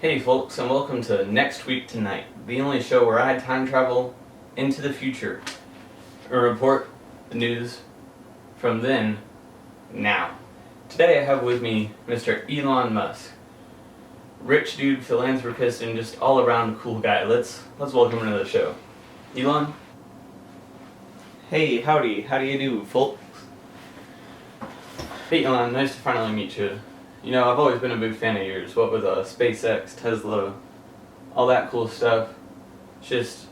Hey folks, and welcome to Next Week Tonight, the only show where I time travel into the future and report the news from then, now. Today I have with me Mr. Elon Musk. Rich dude, philanthropist, and just all around cool guy. Let's welcome him to the show. Elon? Hey, howdy, how do you do, folks? Hey Elon, nice to finally meet you. You know, I've always been a big fan of yours, what with SpaceX, Tesla, all that cool stuff. Just,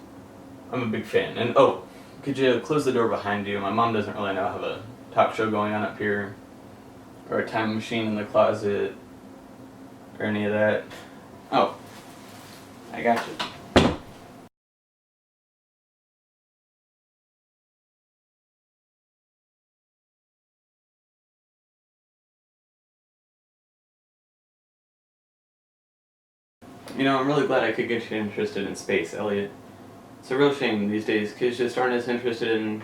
I'm a big fan. And oh, could you close the door behind you? My mom doesn't really know I have a talk show going on up here, or a time machine in the closet, or any of that. Oh, I got you. You know, I'm really glad I could get you interested in space, Elliot. It's a real shame these days kids just aren't as interested in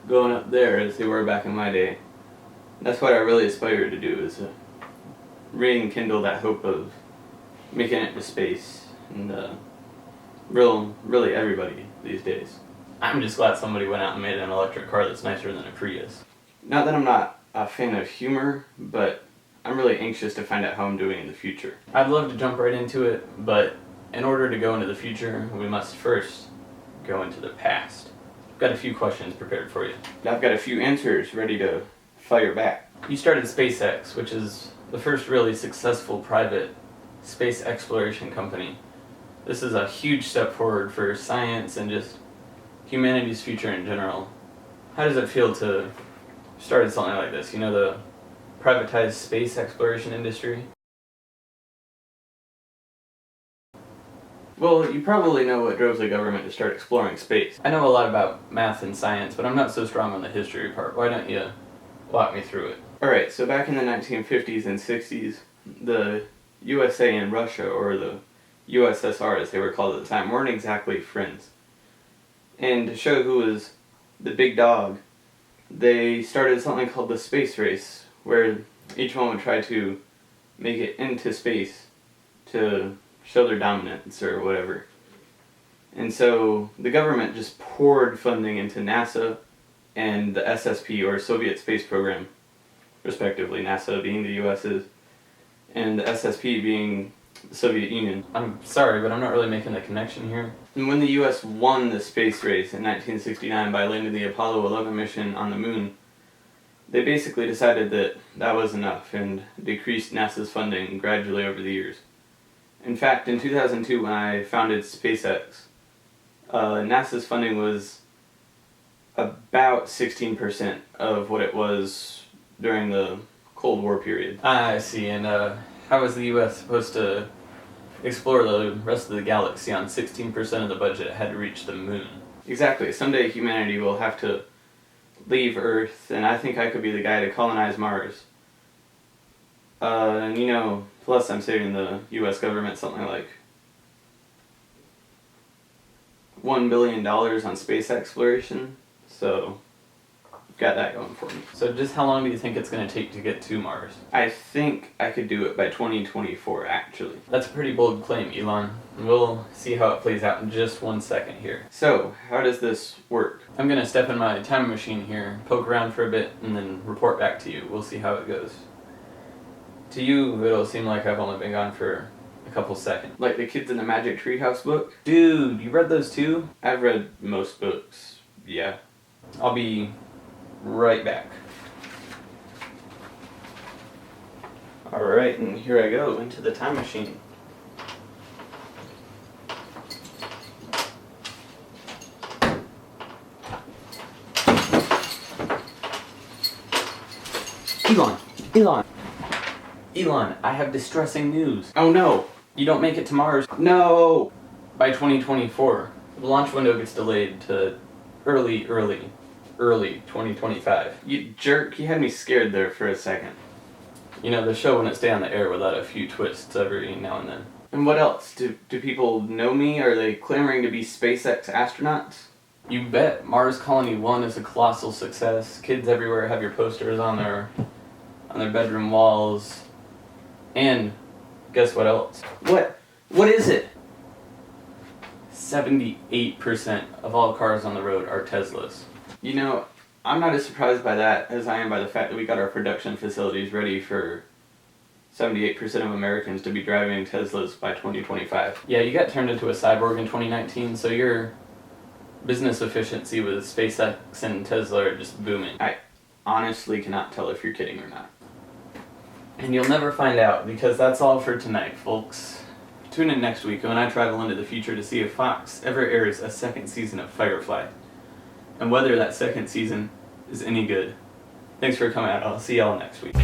going up there as they were back in my day. That's what I really aspire to do, is to rekindle that hope of making it to space, and really everybody these days. I'm just glad somebody went out and made an electric car that's nicer than a Prius. Not that I'm not a fan of humor, but I'm really anxious to find out how I'm doing in the future. I'd love to jump right into it, but in order to go into the future, we must first go into the past. I've got a few questions prepared for you. I've got a few answers ready to fire back. You started SpaceX, which is the first really successful private space exploration company. This is a huge step forward for science and just humanity's future in general. How does it feel to start something like this? You know, the privatized space exploration industry? Well, you probably know what drove the government to start exploring space. I know a lot about math and science, but I'm not so strong on the history part. Why don't you walk me through it? Alright, so back in the 1950s and 60s, the USA and Russia, or the USSR as they were called at the time, weren't exactly friends. And to show who was the big dog, they started something called the space race, where each one would try to make it into space to show their dominance or whatever. And so the government just poured funding into NASA and the SSP, or Soviet Space Program, respectively, NASA being the US's, and the SSP being the Soviet Union. I'm sorry, but I'm not really making the connection here. And when the US won the space race in 1969 by landing the Apollo 11 mission on the moon, they basically decided that that was enough and decreased NASA's funding gradually over the years. In fact, in 2002 when I founded SpaceX, NASA's funding was about 16% of what it was during the Cold War period. I see, and how was the US supposed to explore the rest of the galaxy on 16% of the budget it had to reach the moon? Exactly, someday humanity will have to leave Earth, and I think I could be the guy to colonize Mars. And you know, plus I'm saving the US government something like $1 billion on space exploration, so got that going for me. So just how long do you think it's going to take to get to Mars? I think I could do it by 2024, actually. That's a pretty bold claim, Elon. We'll see how it plays out in just 1 second here. So, how does this work? I'm going to step in my time machine here, poke around for a bit, and then report back to you. We'll see how it goes. To you, it'll seem like I've only been gone for a couple seconds. Like the Kids in the Magic Treehouse book? Dude, you read those too? I've read most books, yeah. I'll be right back. Alright, and here I go into the time machine. Elon, I have distressing news. Oh no! You don't make it to Mars. No! By 2024. The launch window gets delayed to early 2025. You jerk, you had me scared there for a second. You know, the show wouldn't stay on the air without a few twists every now and then. And what else? Do people know me? Are they clamoring to be SpaceX astronauts? You bet. Mars Colony 1 is a colossal success. Kids everywhere have your posters on their bedroom walls. And guess what else? What? What is it? 78% of all cars on the road are Teslas. You know, I'm not as surprised by that as I am by the fact that we got our production facilities ready for 78% of Americans to be driving Teslas by 2025. Yeah, you got turned into a cyborg in 2019, so your business efficiency with SpaceX and Tesla are just booming. I honestly cannot tell if you're kidding or not. And you'll never find out, because that's all for tonight, folks. Tune in next week when I travel into the future to see if Fox ever airs a second season of Firefly, and whether that second season is any good. Thanks for coming out. I'll see y'all next week.